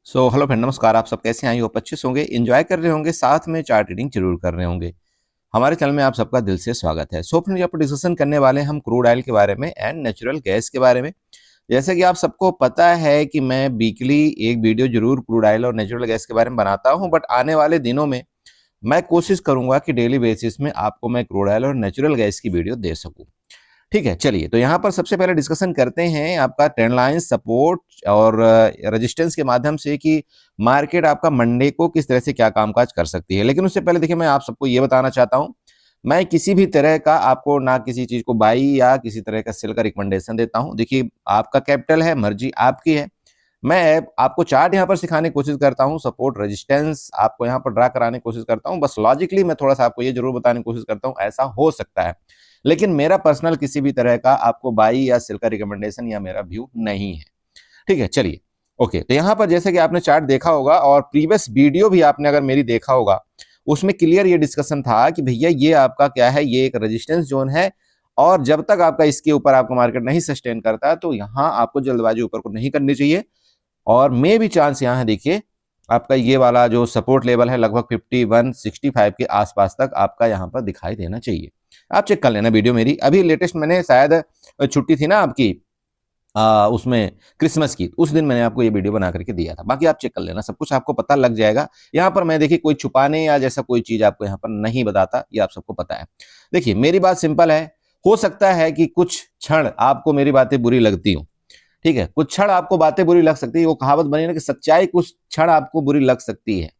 Hello friend, नमस्कार। आप सब कैसे हैं? आई होप अच्छे से होंगे, एंजॉय कर रहे होंगे, साथ में चार्ट रीडिंग जरूर कर रहे होंगे। हमारे चैनल में आप सबका दिल से स्वागत है। फ्रेंड, यहाँ पर डिस्कशन करने वाले हैं हम क्रूड ऑयल के बारे में एंड नेचुरल गैस के बारे में। जैसे कि आप सबको पता है कि मैं वीकली एक वीडियो जरूर क्रूड ऑयल और नेचुरल गैस के बारे में बनाता हूं, बट आने वाले दिनों में मैं कोशिश करूंगा कि डेली बेसिस में आपको मैं क्रूड ऑयल और नेचुरल गैस की वीडियो दे सकूं। ठीक है, चलिए तो यहाँ पर सबसे पहले डिस्कशन करते हैं आपका ट्रेंड लाइन, सपोर्ट और रेजिस्टेंस के माध्यम से कि मार्केट आपका मंडे को किस तरह से क्या कामकाज कर सकती है। लेकिन उससे पहले देखिए, मैं आप सबको ये बताना चाहता हूँ, मैं किसी भी तरह का आपको ना किसी चीज को बाई या किसी तरह का सेल का रिकमेंडेशन देता हूँ। देखिए, आपका कैपिटल है, मर्जी आपकी है। मैं आपको चार्ट यहाँ पर सिखाने की कोशिश करता हूँ, सपोर्ट रेजिस्टेंस आपको यहाँ पर ड्रा कराने की कोशिश करता हूँ। बस लॉजिकली मैं थोड़ा सा आपको ये जरूर बताने की कोशिश करता हूँ ऐसा हो सकता है, लेकिन मेरा पर्सनल किसी भी तरह का आपको बाई या सेल का रिकमेंडेशन या मेरा व्यू नहीं है। ठीक है, चलिए ओके। तो यहाँ पर जैसे कि आपने चार्ट देखा होगा और प्रीवियस वीडियो भी आपने अगर मेरी देखा होगा, उसमें क्लियर ये डिस्कशन था कि भैया ये आपका क्या है, ये एक रेजिस्टेंस जोन है और जब तक आपका इसके ऊपर आपका मार्केट नहीं सस्टेन करता तो यहाँ आपको जल्दबाजी ऊपर को नहीं करनी चाहिए। और मे भी चांस यहाँ है, देखिए आपका ये वाला जो सपोर्ट लेवल है लगभग 5165 के आसपास तक आपका यहाँ पर दिखाई देना चाहिए। आप चेक कर लेना वीडियो मेरी, अभी लेटेस्ट मैंने शायद छुट्टी थी ना आपकी उसमें क्रिसमस की, उस दिन मैंने आपको ये वीडियो बना करके दिया था। बाकी आप चेक कर लेना, सब कुछ आपको पता लग जाएगा। यहाँ पर मैं देखिए कोई छुपाने या जैसा कोई चीज आपको यहाँ पर नहीं बताता, ये आप सबको पता है। देखिए मेरी बात सिंपल है, हो सकता है कि कुछ क्षण आपको मेरी बातें बुरी लगती हो, ठीक है, कुछ क्षण आपको बातें बुरी लग सकती है। वो कहावत बनी ना कि सच्चाई कुछ क्षण आपको बुरी लग सकती है।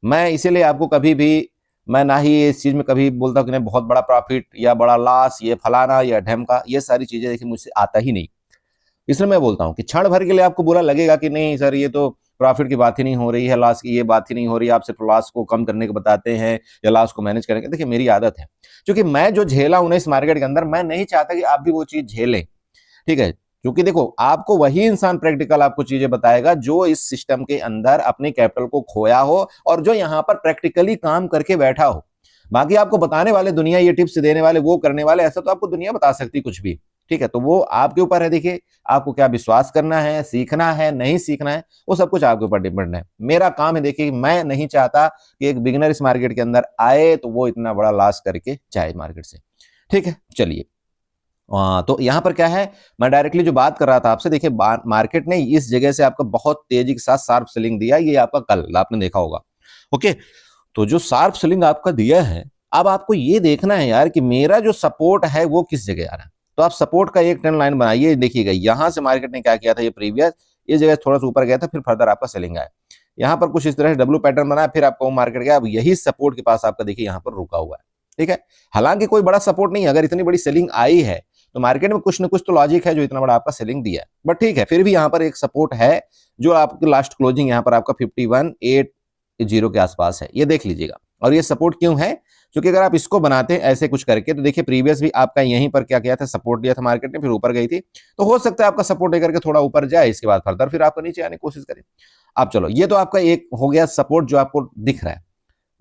मैं इसीलिए आपको कभी भी, मैं ना ही इस चीज में कभी बोलता हूँ कि नहीं बहुत बड़ा प्रॉफिट या बड़ा लॉस, ये फलाना या ढमका, ये सारी चीजें देखिए मुझसे आता ही नहीं। इसलिए मैं बोलता हूँ कि क्षण भर के लिए आपको बुरा लगेगा कि नहीं सर ये तो प्रॉफिट की बात ही नहीं हो रही है, लॉस की ये बात ही नहीं हो रही है, आप सिर्फ लॉस को कम करने को बताते हैं या लॉस को मैनेज करने के। देखिए मेरी आदत है, क्योंकि मैं जो झेला हूं इस मार्केट के अंदर, मैं नहीं चाहता कि आप भी वो चीज झेलें। ठीक है, क्योंकि देखो आपको वही इंसान प्रैक्टिकल आपको चीजें बताएगा जो इस सिस्टम के अंदर अपने कैपिटल को खोया हो और जो यहाँ पर प्रैक्टिकली काम करके बैठा हो। बाकी आपको बताने वाले दुनिया, ये टिप्स देने वाले, वो करने वाले, ऐसा तो आपको दुनिया बता सकती कुछ भी। ठीक है, तो वो आपके ऊपर है। देखिए आपको क्या विश्वास करना है, सीखना है, नहीं सीखना है, वो सब कुछ आपके ऊपर डिपेंड है। मेरा काम है, देखिए मैं नहीं चाहता कि एक बिगिनर इस मार्केट के अंदर आए तो वो इतना बड़ा लॉस करके जाए मार्केट से। ठीक है, चलिए तो यहां पर क्या है, मैं डायरेक्टली जो बात कर रहा था आपसे, देखिए मार्केट ने इस जगह से आपका बहुत तेजी के साथ शार्प सेलिंग दिया, ये आपका कल आपने देखा होगा। ओके, तो जो शार्प सेलिंग आपका दिया है, अब आपको ये देखना है यार कि मेरा जो सपोर्ट है वो किस जगह आ रहा है। तो आप सपोर्ट का एक ट्रेंड लाइन बनाइए, देखिएगा यहां से मार्केट ने क्या किया था, ये प्रीवियस ये जगह थोड़ा सा ऊपर गया था, फिर फर्दर आपका सेलिंग आया, यहाँ पर कुछ इस तरह से डब्ल्यू पैटर्न बना, फिर आपका मार्केट गया, अब यही सपोर्ट के पास आपका देखिए यहाँ पर रुका हुआ है। ठीक है, हालांकि कोई बड़ा सपोर्ट नहीं, अगर इतनी बड़ी सेलिंग आई है तो मार्केट में कुछ ना कुछ तो लॉजिक है जो इतना बड़ा आपका सेलिंग दिया है। बट ठीक है, फिर भी यहाँ पर एक सपोर्ट है जो आपकी लास्ट क्लोजिंग यहाँ पर आपका 5180 के आसपास है, ये देख लीजिएगा। और ये सपोर्ट क्यों है, क्योंकि अगर आप इसको बनाते हैं ऐसे कुछ करके, तो देखिए प्रीवियस भी आपका यहीं पर क्या किया था, सपोर्ट दिया था मार्केट ने, फिर ऊपर गई थी, तो हो सकता है आपका सपोर्ट लेकर के थोड़ा ऊपर जाए, इसके बाद फर्दर फिर आपको नीचे आने की कोशिश करें। अब चलो, ये तो आपका एक हो गया सपोर्ट जो आपको दिख रहा है।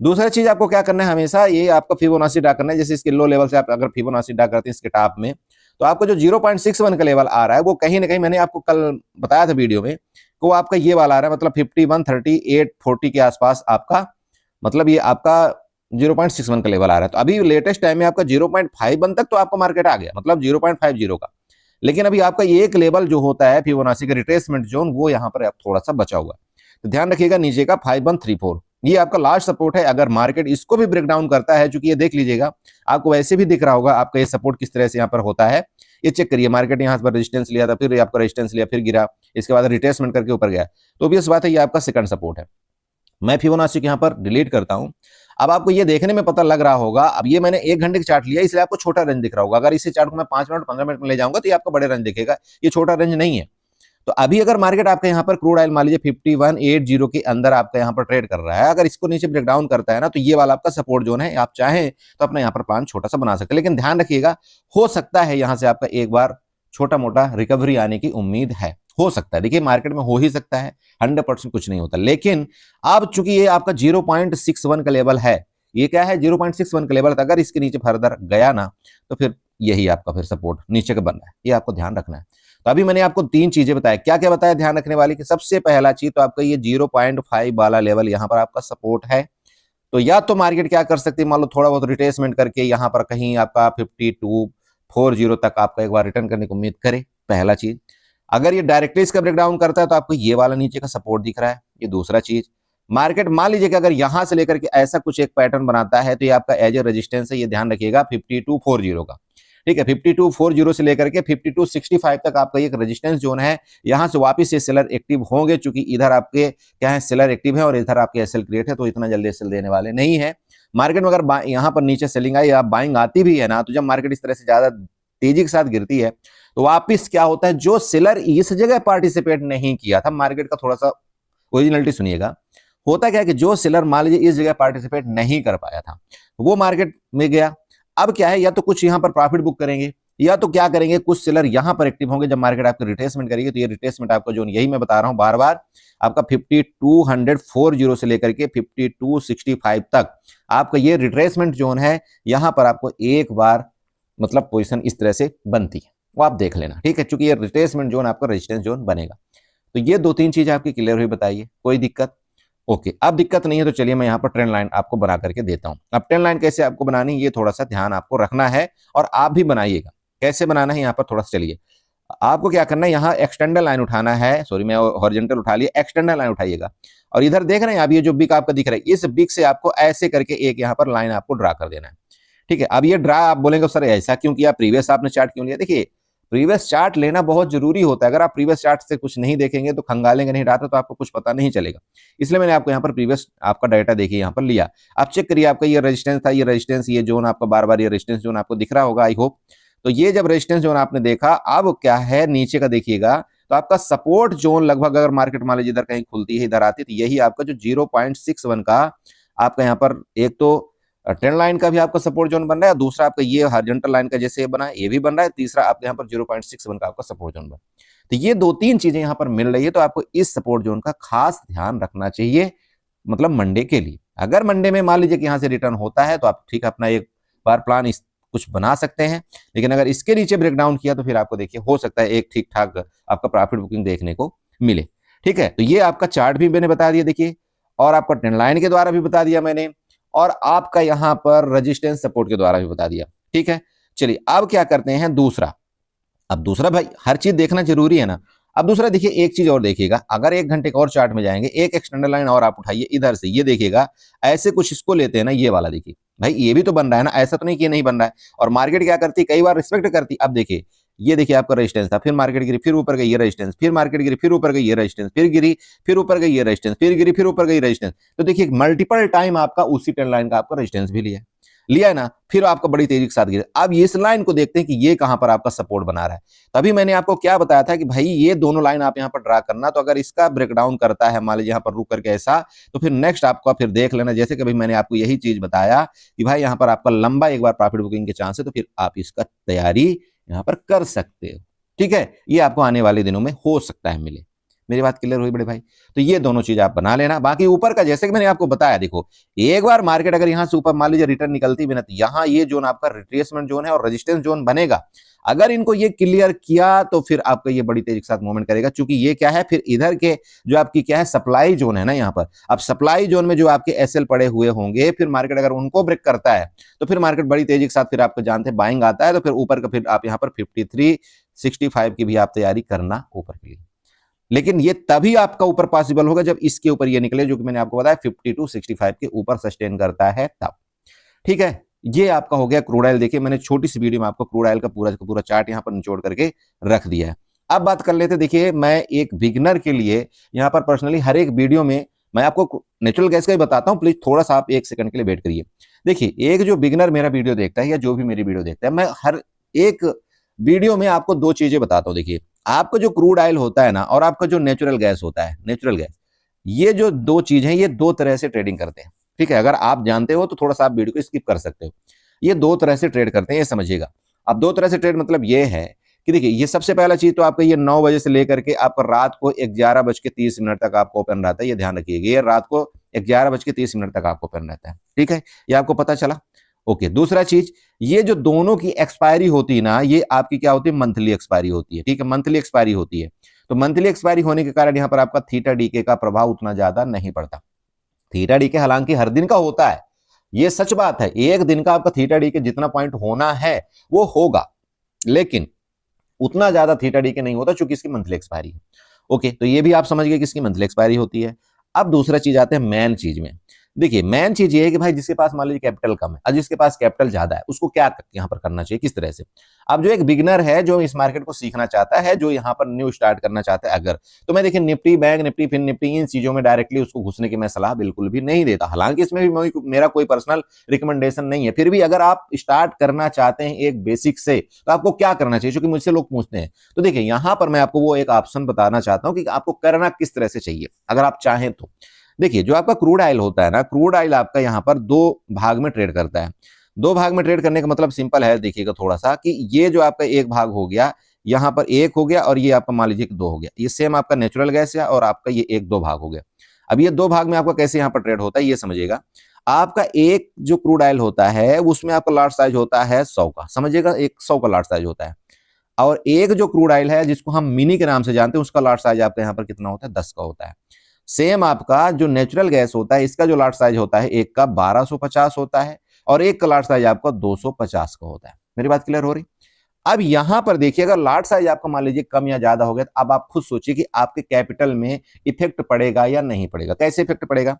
दूसरा चीज आपको क्या करना है, हमेशा ये आपका फिबोनाची ड्रा करना है। जैसे इसके लो लेवल से आप अगर फिबोनाची ड्रा करते हैं इसके टॉप में, तो आपको जो 0.61 का लेवल आ रहा है वो कहीं ना कहीं, मैंने आपको कल बताया था वीडियो में, वो आपका ये वाला आ रहा है, मतलब 513840 के आसपास आपका, मतलब ये आपका 0.61 का लेवल आ रहा है। तो अभी लेटेस्ट टाइम में आपका 0.51 तक तो आपका मार्केट आ गया, मतलब 0.50 का। लेकिन अभी आपका ये एक लेवल जो होता है फिबोनाची का रिट्रेसमेंट जोन, वो यहाँ पर थोड़ा सा बचा हुआ है। तो ध्यान रखिएगा, नीचे का 5134 ये आपका लास्ट सपोर्ट है। अगर मार्केट इसको भी ब्रेक डाउन करता है, चूंकि ये देख लीजिएगा आपको वैसे भी दिख रहा होगा आपका ये सपोर्ट किस तरह से यहाँ पर होता है, ये चेक करिए। मार्केट यहाँ पर रेजिस्टेंस लिया था, फिर आपका रेजिस्टेंस लिया, फिर गिरा, इसके बाद रिट्रेसमेंट करके ऊपर गया, तो ऑब्वियस बात है ये आपका सेकंड सपोर्ट है। मैं फिबोनाची को यहाँ पर डिलीट करता हूं। अब आपको ये देखने में पता लग रहा होगा, अब ये मैंने 1 घंटे का चार्ट लिया इसलिए आपको छोटा रेंज दिख रहा होगा। अगर इसी चार्ट को मैं 5 मिनट 15 मिनट में ले जाऊंगा तो ये आपको बड़े रेंज दिखेगा, ये छोटा रेंज नहीं है। तो अभी अगर मार्केट आपका यहाँ पर क्रूड ऑयल मान लीजिए 5180 के अंदर आपका यहाँ पर ट्रेड कर रहा है, अगर इसको नीचे ब्रेक डाउन करता है ना, तो ये वाला आपका सपोर्ट जोन है। आप चाहें तो अपना यहाँ पर प्लान छोटा सा बना सकते हैं, लेकिन ध्यान रखिएगा हो सकता है यहाँ से आपका एक बार छोटा मोटा रिकवरी आने की उम्मीद है, हो सकता है। देखिए मार्केट में हो ही सकता है, 100% कुछ नहीं होता। लेकिन अब चूंकि ये आपका 0.61 का लेवल है, ये क्या है 0.61 का लेवल, अगर इसके नीचे फर्दर गया ना तो फिर यही आपका फिर सपोर्ट नीचे का बन रहा है, ये आपको ध्यान रखना है। तो अभी मैंने आपको 3 चीजें बताया, क्या क्या बताया ध्यान रखने वाली कि सबसे पहला चीज तो आपका ये 0.5 वाला लेवल यहाँ पर आपका सपोर्ट है। तो या तो मार्केट क्या कर सकती है, मान लो थोड़ा बहुत रिट्रेसमेंट करके यहाँ पर कहीं आपका 5240 तक आपका एक बार रिटर्न करने की उम्मीद करे, पहला चीज। अगर ये डायरेक्टली इसका ब्रेकडाउन करता है तो आपको ये वाला नीचे का सपोर्ट दिख रहा है, ये दूसरा चीज। मार्केट मान लीजिए कि अगर यहां से लेकर के ऐसा कुछ एक पैटर्न बनाता है तो ये आपका एज ए रेजिस्टेंस है, ये ध्यान रखिएगा 5240 का। ठीक है, 5240 से लेकर के 5265 तक आपका एक रेजिस्टेंस जोन है। यहां से वापस ये सेलर एक्टिव होंगे, चूंकि इधर आपके क्या है, सेलर एक्टिव है और इधर आपके एसएल क्रिएट है, तो इतना जल्दी एसएल देने वाले नहीं है। मार्केट में अगर यहाँ पर नीचे सेलिंग आई या बाइंग आती भी है ना, तो जब मार्केट इस तरह से ज्यादा तेजी के साथ गिरती है तो वापिस क्या होता है, जो सेलर इस जगह पार्टिसिपेट नहीं किया था, मार्केट का थोड़ा सा ओरिजिनलिटी सुनिएगा, होता क्या है कि जो सेलर मान लीजिए इस जगह पार्टिसिपेट नहीं कर पाया था वो मार्केट में गया, अब क्या है, या तो कुछ यहां पर प्रॉफिट बुक करेंगे या तो क्या करेंगे, कुछ सेलर यहां पर एक्टिव होंगे। जब मार्केट आपको रिट्रेसमेंट करेगी तो ये रिट्रेसमेंट आपका जो यही मैं बता रहा हूं बार बार, आपका 5240 से लेकर के 5265 तक आपका ये रिट्रेसमेंट जोन है। यहां पर आपको एक बार मतलब पोजीशन इस तरह से बनती है, वो आप देख लेना, ठीक है, चूंकि ये रिट्रेसमेंट जोन आपका रेजिस्टेंस जोन बनेगा। तो ये 2-3 चीजें आपकी क्लियर हुई, बताइए कोई दिक्कत? ओके, अब दिक्कत नहीं है तो चलिए मैं यहाँ पर ट्रेंड लाइन आपको बना करके देता हूं। अब ट्रेंड लाइन कैसे आपको बनानी है ये थोड़ा सा ध्यान आपको रखना है और आप भी बनाइएगा। कैसे बनाना है यहाँ पर थोड़ा सा चलिए, आपको क्या करना है, यहाँ एक्सटेंडर लाइन उठाना है, सॉरी मैं हॉरिजॉन्टल उठा लिया, एक्सटेंडर लाइन उठाइएगा और इधर देख रहे हैं आप ये जो बिग आपका दिख रहा है, इस बिग से आपको ऐसे करके एक यहाँ पर लाइन आपको ड्रा कर देना है। ठीक है, अब ये ड्रा आप बोलेंगे सर ऐसा क्यों किया, प्रीवियस आपने चार्ट क्यों लिया? देखिए प्रीवियस चार्ट लेना बहुत जरूरी होता है, अगर आप प्रीवियस चार्ट से कुछ नहीं देखेंगे तो खंगालेंगे नहीं डाटा तो आपको कुछ पता नहीं चलेगा। इसलिए मैंने आपको यहाँ पर प्रीवियस आपका डाटा देखिए यहाँ पर लिया। आप चेक करिए, आपका ये रेजिस्टेंस था, ये रेजिस्टेंस, ये जोन आपका बार बार ये रेजिस्टेंस जोन आपको दिख रहा होगा आई होप। तो ये जब रेजिस्टेंस जोन आपने देखा, अब क्या है नीचे का देखिएगा तो आपका सपोर्ट जोन लगभग, अगर मार्केट मान लीजिए इधर कहीं खुलती है इधर आती है, तो यही आपका जो 0.61 का आपका यहाँ पर एक तो ट्रेंड लाइन का भी आपका सपोर्ट जोन बन रहा है, दूसरा आपका ये हॉरिजॉन्टल लाइन का जैसे बना है ये भी बन रहा है, तीसरा आपके यहाँ पर 0.61 का आपका सपोर्ट जोन बन। तो ये 2-3 चीजें यहाँ पर मिल रही है, तो आपको इस सपोर्ट जोन का खास ध्यान रखना चाहिए, मतलब मंडे के लिए। अगर मंडे में मान लीजिए कि यहाँ से रिटर्न होता है तो आप ठीक अपना एक बार प्लान इस कुछ बना सकते हैं, लेकिन अगर इसके नीचे ब्रेकडाउन किया तो फिर आपको देखिए हो सकता है एक ठीक ठाक आपका प्रॉफिट बुकिंग देखने को मिले। ठीक है, तो ये आपका चार्ट भी मैंने बता दिया देखिए, और आपका ट्रेंड लाइन के द्वारा भी बता दिया मैंने, और आपका यहां पर रेजिस्टेंस सपोर्ट के द्वारा भी बता दिया। ठीक है, चलिए अब क्या करते हैं दूसरा। अब दूसरा भाई हर चीज देखना जरूरी है ना। अब दूसरा देखिए, एक चीज और देखिएगा, अगर 1 घंटे का और चार्ट में जाएंगे, एक एक्सटेंडर लाइन और आप उठाइए इधर से, ये देखिएगा ऐसे कुछ इसको लेते हैं ना, ये वाला देखिए भाई ये भी तो बन रहा है ना, ऐसा तो नहीं कि ये नहीं बन रहा है। और मार्केट क्या करती है, कई बार रिस्पेक्ट करती। अब देखिए ये देखिए आपका रेजिस्टेंस था, फिर मार्केट गिरी, फिर ऊपर गई ये रेजिस्टेंस, फिर मार्केट गिरी, फिर ऊपर गई ये रेजिस्टेंस, फिर गिरी, फिर ऊपर गई ये रेजिस्टेंस, फिर गिरी, फिर ऊपर गई रेजिस्टेंस। तो देखिए मल्टीपल टाइम आपका उसी ट्रेंड लाइन का आपका रेजिस्टेंस भी लिया है ना, फिर आपका बड़ी तेजी के साथ गिरा। अब इस लाइन को देखते हैं कि ये कहां पर आपका सपोर्ट बना रहा है। तभी मैंने आपको क्या बताया था कि भाई ये दोनों लाइन आप यहां पर ड्रा करना, तो अगर इसका ब्रेकडाउन करता है मान लीजिए यहां पर रुक करके ऐसा, तो फिर नेक्स्ट आपका फिर देख लेना, जैसे कि भाई मैंने आपको यही चीज बताया कि भाई यहां पर आपका लंबा एक बार प्रॉफिट बुकिंग के चांस है, तो फिर आप इसका तैयारी यहां पर कर सकते हो। ठीक है, ये आपको आने वाले दिनों में हो सकता है मिले। मेरी बात क्लियर हुई बड़े भाई? तो ये दोनों चीज आप बना लेना। बाकी ऊपर का जैसे कि मैंने आपको बताया, देखो एक बार मार्केट अगर यहां से ऊपर मान लीजिए रिटर्न निकलती भी ना, तो यहां ये जोन आपका रिट्रेसमेंट जोन है और रेजिस्टेंस जोन बनेगा। अगर इनको ये क्लियर किया तो फिर आपका ये बड़ी तेजी के साथ मूवमेंट करेगा, क्योंकि ये क्या है, फिर इधर के जो आपकी क्या है सप्लाई जोन है ना, यहाँ पर अब सप्लाई जोन में जो आपके एसएल पड़े हुए होंगे, फिर मार्केट अगर उनको ब्रेक करता है तो फिर मार्केट बड़ी तेजी के साथ फिर आपको जानते हैं बाइंग आता है, तो फिर ऊपर का फिर आप यहाँ पर 5365 की भी आप तैयारी करना ऊपर के लिए। लेकिन ये तभी आपका ऊपर पॉसिबल होगा जब इसके ऊपर ये निकले, जो कि मैंने आपको बताया 5265 के ऊपर सस्टेन करता है तब। ठीक है, ये आपका हो गया क्रूड ऑयल। देखिए मैंने छोटी सी वीडियो में आपको क्रूड ऑयल का पूरा चार्ट यहाँ पर निचोड़ करके रख दिया है। अब बात कर लेते, देखिए मैं एक बिगिनर के लिए यहाँ पर पर्सनली हर एक वीडियो में मैं आपको नेचुरल गैस का ही बताता हूँ, प्लीज थोड़ा सा आप 1 सेकंड के लिए वेट करिए। देखिए एक जो बिगिनर मेरा वीडियो देखता है या जो भी मेरी वीडियो देखता है, मैं हर एक वीडियो में आपको 2 चीजें बताता हूँ। देखिए आपका जो क्रूड ऑयल होता है ना, और आपका जो नेचुरल गैस होता है, नेचुरल गैस, ये जो 2 चीज हैं, ये 2 तरह से ट्रेडिंग करते हैं। ठीक है, अगर आप जानते हो तो थोड़ा सा आप वीडियो को स्किप कर सकते हो। ये 2 तरह से ट्रेड करते हैं, ये समझिएगा। अब 2 तरह से ट्रेड मतलब ये है कि देखिए ये सबसे पहला चीज तो आपका ये 9 बजे से लेकर के आपका रात को 11:30 तक आपको ओपन रहता है। ये ध्यान रखिएगा, ये रात को 11:30 तक आपको ओपन रहता है। ठीक है, ये आपको पता चला। ओके, दूसरा चीज, ये जो दोनों की एक्सपायरी होती है ना, ये आपकी क्या होती है, मंथली एक्सपायरी होती है। ठीक है, मंथली एक्सपायरी होती है। तो मंथली एक्सपायरी होने के कारण यहाँ पर आपका थीटा डीके का प्रभाव उतना ज्यादा नहीं पड़ता। थीटा डीके हालांकि हर दिन का होता है, ये सच बात है, एक दिन का आपका थीटा डीके जितना पॉइंट होना है वो होगा, लेकिन उतना ज्यादा थीटा डीके नहीं होता चूंकि इसकी मंथली एक्सपायरी है। ओके, तो ये भी आप समझ गए कि इसकी मंथली एक्सपायरी होती है। अब दूसरा चीज आते हैं मेन चीज में। देखिए, मेन चीज ये है कि भाई जिसके पास मान लीजिए कैपिटल कम है और जिसके पास कैपिटल ज्यादा है, उसको क्या यहाँ पर करना चाहिए, किस तरह से। अब जो एक बिगिनर है, जो इस मार्केट को सीखना चाहता है, जो यहाँ पर न्यू स्टार्ट करना चाहता है अगर, तो मैं देखिए निफ्टी, बैंक निफ्टी, फिर निफ्टी, इन चीजों में डायरेक्टली उसको घुसने की मैं सलाह बिल्कुल भी नहीं देता। हालांकि इसमें भी मेरा कोई पर्सनल रिकमेंडेशन नहीं है, फिर भी अगर आप स्टार्ट करना चाहते हैं एक बेसिक से, तो आपको क्या करना चाहिए, क्योंकि मुझसे लोग पूछते हैं। तो देखिए, यहां पर मैं आपको वो एक ऑप्शन बताना चाहता हूं कि आपको करना किस तरह से चाहिए अगर आप चाहें तो। देखिए, जो आपका क्रूड ऑयल होता है ना, क्रूड ऑयल आपका यहाँ पर दो भाग में ट्रेड करता है। दो भाग में ट्रेड करने का मतलब सिंपल है, देखिएगा थोड़ा सा, कि ये जो आपका एक भाग हो गया, यहाँ पर एक हो गया, और ये आपका मान लीजिए कि दो हो गया। ये सेम आपका नेचुरल गैस है, और आपका ये एक दो भाग हो गया। अब ये दो भाग में आपका कैसे यहाँ पर ट्रेड होता है ये समझिएगा। आपका एक जो क्रूड ऑयल होता है उसमें आपका लाट साइज होता है 100 का, समझिएगा, 100 का लाट साइज होता है। और एक जो क्रूड ऑयल है जिसको हम मिनी के नाम से जानते हैं, उसका लाट साइज आपका यहाँ पर कितना होता है, 10 का होता है। सेम आपका जो नेचुरल गैस होता है, इसका जो लाट साइज होता है एक का 1250 होता है, और एक का लाट साइज आपका 250 का होता है। मेरी बात क्लियर हो रही। अब यहां पर देखिए, अगर लाट साइज आपका मान लीजिए कम या ज्यादा हो गया, तो अब आप खुद सोचिए कि आपके कैपिटल में इफेक्ट पड़ेगा या नहीं पड़ेगा। कैसे इफेक्ट पड़ेगा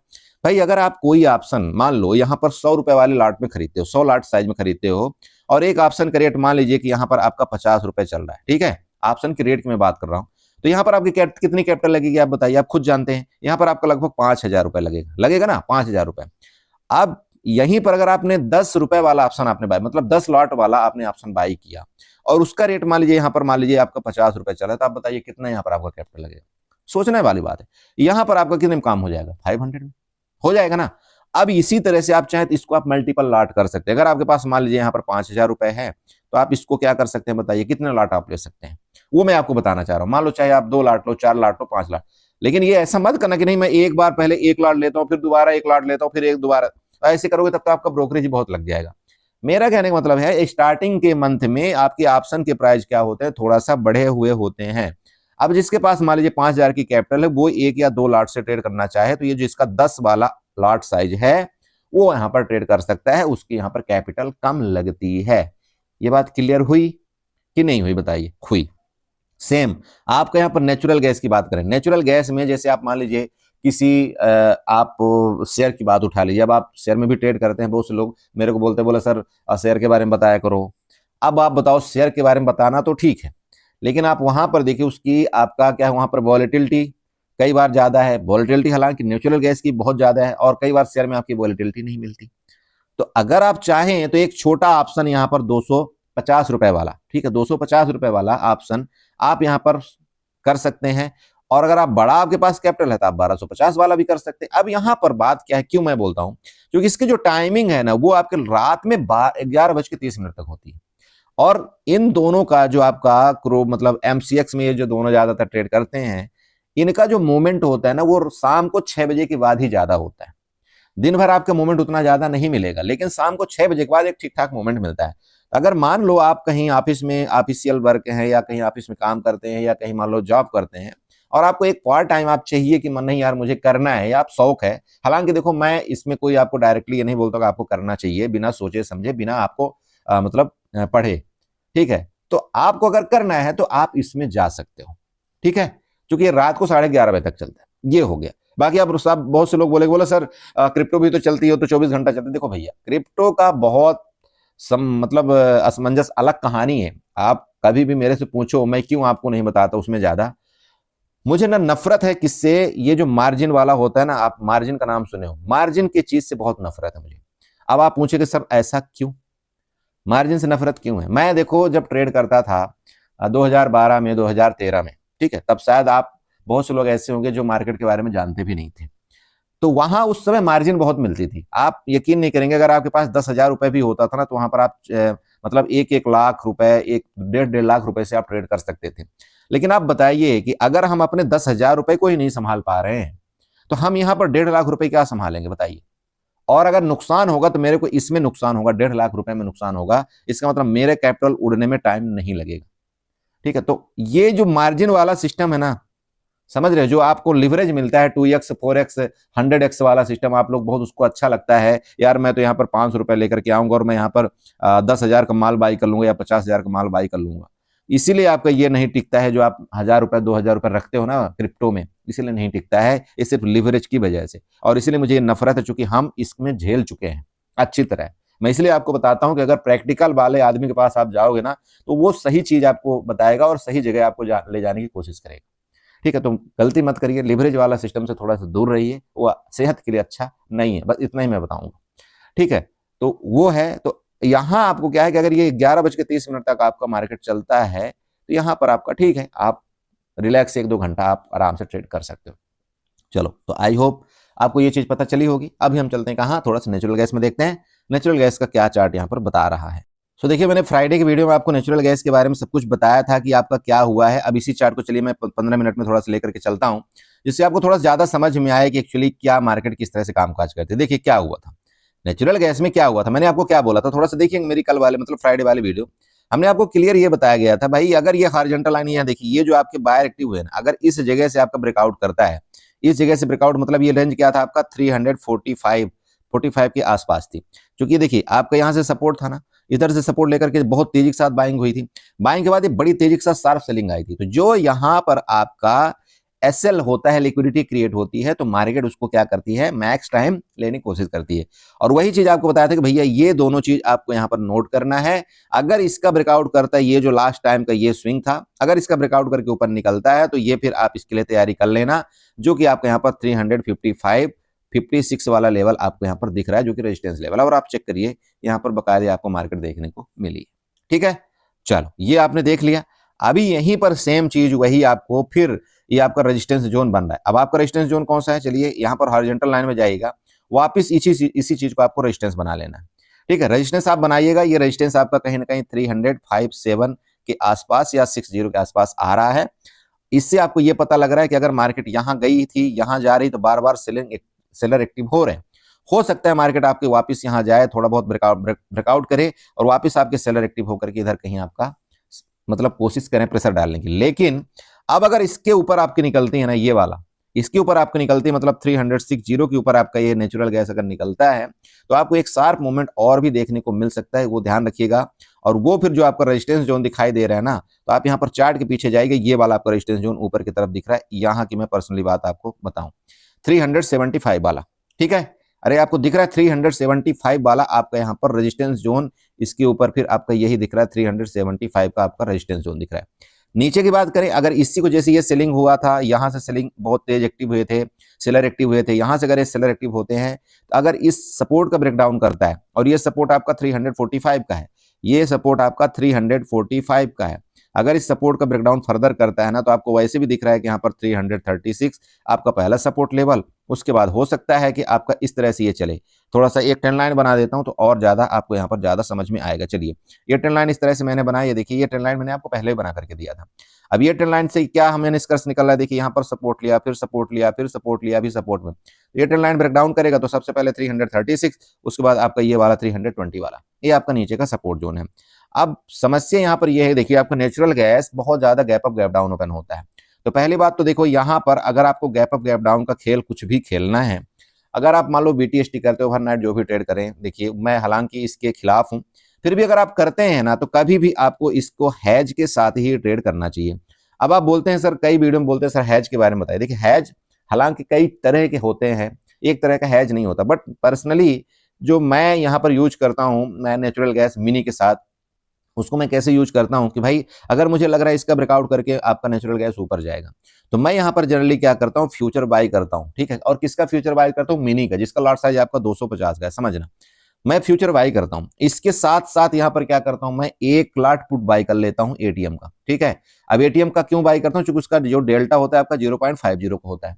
भाई, अगर आप कोई ऑप्शन मान लो यहां पर 100 रुपए वाले लाट में खरीदते हो, 100 लाट साइज में खरीदते हो, और एक ऑप्शन का रेट मान लीजिए कि यहां पर आपका 50 रुपए चल रहा है, ठीक है, ऑप्शन के रेट की मैं बात कर रहा हूं, तो यहाँ पर आपकी कितनी कैपिटल लगेगी आप बताइए, आप खुद जानते हैं। यहाँ पर आपका लगभग 5,000 रुपए लगेगा ना, 5,000 रुपए। अब यहीं पर अगर आपने 10 रुपए वाला ऑप्शन आपने बाय, मतलब 10 लॉट वाला आपने ऑप्शन बाय किया, और उसका रेट मान लीजिए यहाँ पर मान लीजिए आपका 50 रुपए चला, तो आप बताइए कितना यहाँ पर आपका कैपिटल लगेगा। सोचने वाली बात है। यहाँ पर आपका कितने में काम हो जाएगा, 500 में हो जाएगा ना। अब इसी तरह से आप चाहें तो इसको आप मल्टीपल लॉट कर सकते हैं। अगर आपके पास मान लीजिए यहाँ पर 5,000 रुपए है, तो आप इसको क्या कर सकते हैं बताइए, कितने लॉट आप ले सकते हैं, वो मैं आपको बताना चाह रहा हूं। मान लो चाहे आप 2 लाट लो, 4 लाट लो, 5 लाट, लेकिन ये ऐसा मत करना कि नहीं मैं एक बार पहले 1 लाट लेता हूं, फिर दोबारा 1 लाट लेता हूं, फिर एक दोबारा, ऐसे करोगे तब तो आपका ब्रोकरेज बहुत लग जाएगा। मेरा कहने का मतलब है, स्टार्टिंग के मंथ में आपके ऑप्शन के प्राइस क्या होते हैं, थोड़ा सा बढ़े हुए होते हैं। अब जिसके पास मान लीजिए 5,000 की कैपिटल है, वो 1 या 2 लाट से ट्रेड करना चाहे, तो ये जो इसका 10 वाला लाट साइज है वो यहां पर ट्रेड कर सकता है, उसकी यहां पर कैपिटल कम लगती है। ये बात क्लियर हुई कि नहीं हुई बताइए, हुई। सेम आपका यहाँ पर नेचुरल गैस की बात करें, नेचुरल गैस में जैसे आप मान लीजिए किसी आप शेयर की बात उठा लीजिए। अब आप शेयर में भी ट्रेड करते हैं, बहुत से लोग मेरे को बोलते हैं, बोले सर शेयर के बारे में बताया करो। अब आप बताओ, शेयर के बारे में बताना तो ठीक है, लेकिन आप वहां पर देखिए उसकी आपका क्या है, वहां पर वॉलेटिलिटी कई बार ज्यादा है। वॉलेटिलिटी हालांकि नेचुरल गैस की बहुत ज्यादा है, और कई बार शेयर में आपकी वॉलेटिलिटी नहीं मिलती। तो अगर आप चाहें तो एक छोटा ऑप्शन यहाँ पर 250 रुपए वाला, ठीक है, 250 रुपए वाला ऑप्शन आप यहाँ पर कर सकते हैं। और अगर आप बड़ा आपके पास कैपिटल है तो आप 1250 वाला भी कर सकते हैं। अब यहाँ पर बात क्या है, क्यों मैं बोलता हूं, क्योंकि इसकी जो टाइमिंग है ना, वो आपके रात में 11:30 तक होती है। और इन दोनों का जो आपका क्रो मतलब एमसीएक्स में ये जो दोनों ज्यादातर ट्रेड करते हैं, इनका जो मूवमेंट होता है ना, वो शाम को 6 बजे के बाद ही ज्यादा होता है। दिन भर आपका मूवमेंट उतना ज्यादा नहीं मिलेगा, लेकिन शाम को 6 बजे के बाद एक ठीक ठाक मूवमेंट मिलता है। अगर मान लो आप कहीं ऑफिस में ऑफिशियल वर्क है, या कहीं ऑफिस में काम करते हैं, या कहीं मान लो जॉब करते हैं, और आपको एक पार्ट टाइम आप चाहिए कि मन नहीं यार मुझे करना है, या आप शौक है। हालांकि देखो, मैं इसमें कोई आपको डायरेक्टली ये नहीं बोलता कि आपको करना चाहिए, बिना सोचे समझे, बिना आपको मतलब पढ़े, ठीक है। तो आपको अगर करना है तो आप इसमें जा सकते हो, ठीक है, क्योंकि ये रात को 11:30 बजे तक चलता है। ये हो गया। बाकी आप सब बहुत से लोग बोले सर क्रिप्टो भी तो चलती है, तो 24 घंटा चलती है। देखो भैया, क्रिप्टो का बहुत मतलब असमंजस अलग कहानी है। आप कभी भी मेरे से पूछो, मैं क्यों आपको नहीं बताता उसमें ज्यादा। मुझे ना नफरत है किससे, ये जो मार्जिन वाला होता है ना, आप मार्जिन का नाम सुने हो, मार्जिन की चीज से बहुत नफरत है मुझे। अब आप पूछेंगे सर ऐसा क्यों, मार्जिन से नफरत क्यों है। मैं देखो जब ट्रेड करता था 2012 में, 2013 में, ठीक है, तब शायद आप बहुत से लोग ऐसे होंगे जो मार्केट के बारे में जानते भी नहीं थे। तो वहां उस समय मार्जिन बहुत मिलती थी। आप यकीन नहीं करेंगे, अगर आपके पास 10,000 रुपए भी होता था ना, तो वहां पर आप मतलब 1-1 लाख रुपए, 1-1.5 लाख रुपए से आप ट्रेड कर सकते थे। लेकिन आप बताइए कि अगर हम अपने 10,000 रुपए को ही नहीं संभाल पा रहे हैं, तो हम यहाँ पर 1.5 लाख रुपए क्या संभालेंगे बताइए। और अगर नुकसान होगा तो मेरे को इसमें नुकसान होगा, 1.5 लाख रुपए में नुकसान होगा, इसका मतलब मेरे कैपिटल उड़ने में टाइम नहीं लगेगा। ठीक है, तो ये जो मार्जिन वाला सिस्टम है ना, समझ रहे हो, जो आपको लिवरेज मिलता है 2x 4x 100x वाला सिस्टम, आप लोग बहुत उसको अच्छा लगता है, यार मैं तो यहाँ पर 500 रुपए लेकर के आऊंगा और मैं यहाँ पर 10,000 का माल बाई कर लूंगा या 50,000 का माल बाई कर लूंगा। इसीलिए आपका ये नहीं टिकता है, जो आप 1,000 रुपए 2,000 रुपए रखते हो ना क्रिप्टो में, इसीलिए नहीं टिकता है, ये सिर्फ लिवरेज की वजह से। और इसीलिए मुझे ये नफरत है, चूंकि हम इसमें झेल चुके हैं अच्छी तरह। मैं इसलिए आपको बताता हूं कि अगर प्रैक्टिकल वाले आदमी के पास आप जाओगे ना, तो वो सही चीज आपको बताएगा और सही जगह आपको ले जाने की कोशिश करेगा। ठीक है, तो गलती मत करिए, लिवरेज वाला सिस्टम से थोड़ा सा दूर रहिए, वो सेहत के लिए अच्छा नहीं है, बस इतना ही मैं बताऊंगा। ठीक है, तो वो है। तो यहां आपको क्या है कि अगर ये 11:30 तक आपका मार्केट चलता है, तो यहां पर आपका ठीक है, आप रिलैक्स 1-2 घंटा आप आराम से ट्रेड कर सकते हो। चलो, तो आई होप आपको ये चीज पता चली होगी। अभी हम चलते हैं कहाँ, थोड़ा सा नेचुरल गैस में देखते हैं नेचुरल गैस का क्या चार्ट यहाँ पर बता रहा है। सो देखिए, मैंने फ्राइडे की वीडियो में आपको नेचुरल गैस के बारे में सब कुछ बताया था कि आपका क्या हुआ है। अब इसी चार्ट को चलिए मैं 15 मिनट में थोड़ा सा लेकर के चलता हूँ, जिससे आपको थोड़ा ज्यादा समझ में आए कि एक्चुअली क्या मार्केट किस तरह से कामकाज करती है। देखिए क्या हुआ था नेचुरल गैस में, क्या हुआ था, मैंने आपको क्या बोला था, थोड़ा सा देखिए मेरी कल वाले मतलब फ्राइडे वाले वीडियो। हमने आपको क्लियर ये बताया गया था भाई, अगर ये हॉरिजॉन्टल लाइन यहाँ देखिए, ये जो आपके बायर एक्टिव हुए ना, अगर इस जगह से आपका ब्रेकआउट करता है, इस जगह से ब्रेकआउट, मतलब ये रेंज क्या था आपका 345 के आसपास थी। क्योंकि देखिए आपका यहाँ से सपोर्ट था ना, इधर से सपोर्ट लेकर के बहुत तेजी के साथ बाइंग हुई थी, बाइंग के बाद ये बड़ी तेजी के साथ शार्प सेलिंग आई थी। तो जो यहाँ पर आपका एसएल होता है, लिक्विडिटी क्रिएट होती है, तो मार्केट उसको क्या करती है, मैक्स टाइम लेने की कोशिश करती है। और वही चीज आपको बताया था कि भैया ये दोनों चीज आपको यहाँ पर नोट करना है। अगर इसका ब्रेकआउट करता है, ये जो लास्ट टाइम का ये स्विंग था, अगर इसका ब्रेकआउट करके ऊपर निकलता है, तो ये फिर आप इसके लिए तैयारी कर लेना, जो कि आपको यहाँ पर 355-56 वाला लेवल आपको यहाँ पर दिख रहा है, जो कि रेजिस्टेंस लेवल है। और आप चेक करिए, यहाँ पर बकायदे आपको मार्केट देखने को मिली। ठीक है, चलो ये आपने देख लिया। अभी यहीं पर सेम चीज वही आपको फिर, ये आपका रेजिस्टेंस जोन बन रहा है। अब आपका रेजिस्टेंस जोन कौन सा है, चलिए यहाँ पर हॉरिजॉन्टल लाइन में जाइएगा, वापस इसी चीज को आपको रेजिस्टेंस बना लेना है। ठीक है, रेजिस्टेंस आप बनाइएगा, ये रेजिस्टेंस आपका कहीं ना कहीं 357 के आसपास या 60 के आसपास आ रहा है। इससे आपको ये पता लग रहा है कि अगर मार्केट यहाँ गई थी, यहाँ जा रही, तो बार बार सेलर एक्टिव हो रहे हैं। हो सकता है मार्केट आपके वापस यहाँ जाए, थोड़ा बहुत ब्रेकआउट करे और वापस आपके सेलर एक्टिव होकर के इधर कहीं आपका मतलब कोशिश करें प्रेशर डालने की। लेकिन अब अगर इसके ऊपर आपकी निकलती है ना, ये वाला, इसके ऊपर आपकी निकलती है, मतलब 360 के ऊपर आपका ये नेचुरल गैस अगर निकलता है, तो आपको एक शार्प मूवमेंट और भी देखने को मिल सकता है, वो ध्यान रखिएगा। और वो फिर जो आपका रेजिस्टेंस जोन दिखाई दे रहा है ना, तो आप यहाँ पर चार्ट के पीछे जाएंगे, ये वाला आपका रेजिस्टेंस जोन ऊपर की तरफ दिख रहा है, यहाँ की मैं पर्सनली बात आपको बताऊं, 375 वाला। ठीक है, अरे आपको दिख रहा है 375 वाला आपका यहाँ पर रेजिस्टेंस जोन, इसके ऊपर फिर आपका यही दिख रहा है 375 का आपका रेजिस्टेंस जोन दिख रहा है। नीचे की बात करें, अगर इसी को जैसे ये सेलिंग हुआ था, यहां से सेलिंग बहुत तेज एक्टिव हुए थे, सेलर एक्टिव हुए थे, यहां से अगर ये सेलर एक्टिव होते हैं, तो अगर इस सपोर्ट का ब्रेकडाउन करता है, और ये सपोर्ट आपका 345 का है, ये सपोर्ट आपका 345 का है, अगर इस सपोर्ट का ब्रेकडाउन फर्दर करता है ना, तो आपको वैसे भी दिख रहा है कि यहाँ पर 336 आपका पहला सपोर्ट लेवल, उसके बाद हो सकता है कि आपका इस तरह से ये चले। थोड़ा सा एक ट्रेंड लाइन बना देता हूं, तो और ज्यादा आपको यहाँ पर ज्यादा समझ में आएगा। चलिए, ये ट्रेंड लाइन इस तरह से मैंने बनाई है, देखिए ये ट्रेंड लाइन मैंने आपको पहले ही बना करके दिया था। अब ये ट्रेंड लाइन से क्या हमें निष्कर्ष निकल रहा है, देखिए यहाँ पर सपोर्ट लिया, फिर सपोर्ट लिया, फिर सपोर्ट लिया, अभी सपोर्ट में, ये ट्रेंड लाइन ब्रेकडाउन करेगा, तो सबसे पहले 336, उसके बाद आपका ये वाला 320 वाला, ये आपका नीचे का सपोर्ट जोन है। अब समस्या यहाँ पर यह है, देखिए आपका नेचुरल गैस बहुत ज्यादा gap up gap down open होता है। तो पहली बात तो देखो, यहाँ पर अगर आपको गैप अप गैप डाउन का खेल कुछ भी खेलना है, अगर आप मान लो BTST करते हो, ओवरनाइट जो भी ट्रेड करें, देखिए मैं हालांकि इसके खिलाफ हूं, फिर भी अगर आप करते हैं ना, तो कभी भी आपको इसको हैज के साथ ही ट्रेड करना चाहिए। अब आप बोलते हैं सर, कई वीडियो में बोलते हैं सर हैज के बारे में बताइए। देखिए हैज हालांकि कई तरह के होते हैं, एक तरह का हैज नहीं होता, बट पर्सनली जो मैं यहाँ पर यूज करता हूँ, मैं नेचुरल गैस मिनी के साथ, उसको मैं कैसे यूज करता हूं कि भाई अगर मुझे लग रहा है इसका ब्रेकआउट करके आपका नेचुरल गैस ऊपर जाएगा, तो मैं यहां पर जनरली क्या करता हूं, फ्यूचर बाय करता हूं। ठीक है, और किसका फ्यूचर बाय करता हूं, मिनी का, जिसका लॉट साइज आपका 250 का है, समझना, मैं फ्यूचर बाय करता हूं। इसके साथ साथ यहां पर क्या करता हूं, मैं 1 लाट पुट बाय कर लेता हूं एटीएम का। ठीक है, अब एटीएम का क्यों बाय करता हूं, क्योंकि उसका जो डेल्टा होता है आपका 0.50 का होता है।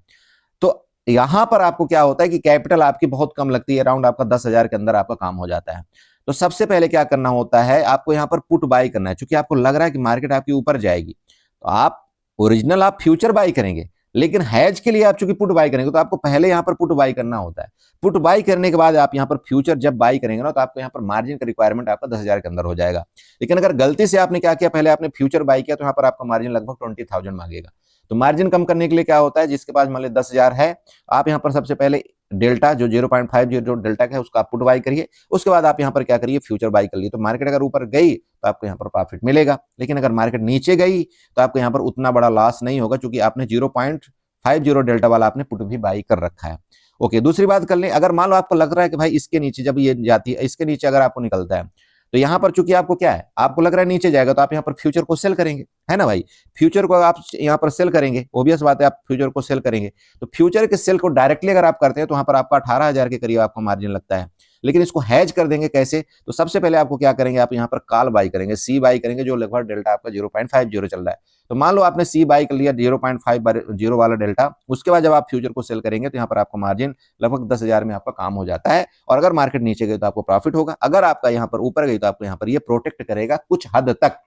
तो यहां पर आपको क्या होता है कि कैपिटल आपकी बहुत कम लगती है, अराउंड आपका 10,000 के अंदर आपका काम हो जाता है। तो सबसे पहले क्या करना होता है, आपको यहां पर पुट बाय करना है, क्योंकि आपको लग रहा है कि मार्केट आपकी ऊपर जाएगी, तो आप ओरिजिनल आप फ्यूचर बाय करेंगे, लेकिन हैज के लिए आप चूंकि पुट बाई करेंगे तो आपको पहले यहाँ पर पुट बाई करना होता है। पुट बाई करने के बाद आप यहाँ पर फ्यूचर जब बाई करेंगे ना, तो आपको यहाँ पर मार्जिन का रिक्वायरमेंट आपका 10,000 के अंदर हो जाएगा। लेकिन अगर गलती से आपने क्या किया, पहले आपने फ्यूचर बाई किया, तो यहाँ पर आपका मार्जिन लगभग 20,000 मांगेगा। तो मार्जिन कम करने के लिए क्या होता है, जिसके पास मान लीजिए 10,000 है, आप यहाँ पर सबसे पहले डेल्टा जो 0.50 डेल्टा का है उसका आप पुट बाई करिए, उसके बाद आप यहाँ पर क्या करिए, फ्यूचर बाई कर लिए। तो मार्केट अगर ऊपर गई तो आपको यहाँ पर प्रॉफिट मिलेगा, लेकिन अगर मार्केट नीचे गई तो आपको यहाँ पर उतना बड़ा लॉस नहीं होगा, क्योंकि आपने 0.50 डेल्टा वाला आपने पुट भी बाई कर रखा है। ओके, दूसरी बात कर लें, अगर मान लो आपको लग रहा है कि भाई इसके नीचे जब ये जाती है, इसके नीचे अगर आपको निकलता है, तो यहाँ पर चूंकि आपको क्या है, आपको लग रहा है नीचे जाएगा, तो आप यहाँ पर फ्यूचर को सेल करेंगे, है ना भाई। फ्यूचर को आप यहाँ पर सेल करेंगे, ओबियस बात है, आप फ्यूचर को सेल करेंगे। तो फ्यूचर के सेल को डायरेक्टली अगर आप करते हैं तो यहाँ पर आपका 18,000 के करीब आपका मार्जिन लगता है। लेकिन इसको हैज कर देंगे कैसे, तो सबसे पहले आपको क्या करेंगे, आप यहाँ पर कॉल बाई करेंगे, सी बाई करेंगे, जो लगभग डेल्टा आपका 0.50 चल रहा है। तो मान लो आपने सी बाई कर लिया 0.50 वाला डेल्टा, उसके बाद जब आप फ्यूचर को सेल करेंगे तो यहाँ पर आपका मार्जिन लगभग 10,000 में आपका काम हो जाता है। और अगर मार्केट नीचे गई तो आपको प्रॉफिट होगा, अगर आपका यहाँ पर ऊपर गई तो आपको यहाँ पर ये प्रोटेक्ट करेगा कुछ हद तक,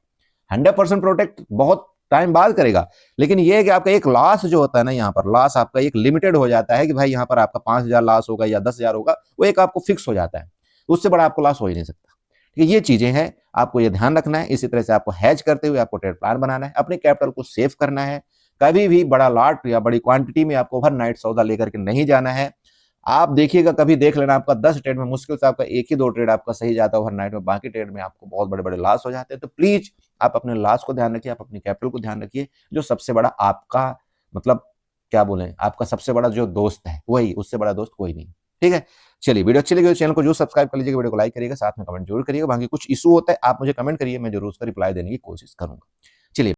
100% प्रोटेक्ट बहुत टाइम बाद करेगा। लेकिन ये है कि आपका एक लॉस जो होता है ना, यहाँ पर लॉस आपका एक लिमिटेड हो जाता है कि भाई यहाँ पर आपका 5,000 लॉस होगा या 10,000 होगा, वो एक आपको फिक्स हो जाता है, उससे बड़ा आपको लॉस हो ही नहीं सकता। ठीक है, ये चीजें हैं, आपको ये ध्यान रखना है। इसी तरह से आपको हैज करते हुए आपको ट्रेड प्लान बनाना है, अपने कैपिटल को सेव करना है। कभी भी बड़ा लॉट या बड़ी क्वांटिटी में आपको ओवरनाइट सौदा लेकर के नहीं जाना है। आप देखिएगा, कभी देख लेना, आपका 10 ट्रेड में मुश्किल से आपका 1 ही 2 ट्रेड आपका सही जाता है ओवरनाइट में, बाकी ट्रेड में आपको बहुत बड़े बड़े लॉस हो जाते हैं। तो प्लीज आप अपने लॉस को ध्यान रखिए, आप अपनी कैपिटल को ध्यान रखिए। जो सबसे बड़ा आपका मतलब क्या बोले, आपका सबसे बड़ा जो दोस्त है वही, उससे बड़ा दोस्त कोई नहीं। ठीक है, चलिए, वीडियो अच्छी लगी तो चैनल को जरूर सब्सक्राइब कर लीजिएगा, वीडियो को लाइक करिएगा, साथ में कमेंट जरूर करिएगा। बाकी कुछ इशू होता है आप मुझे कमेंट करिए, मैं जरूर उसका रिप्लाई देने की कोशिश करूंगा।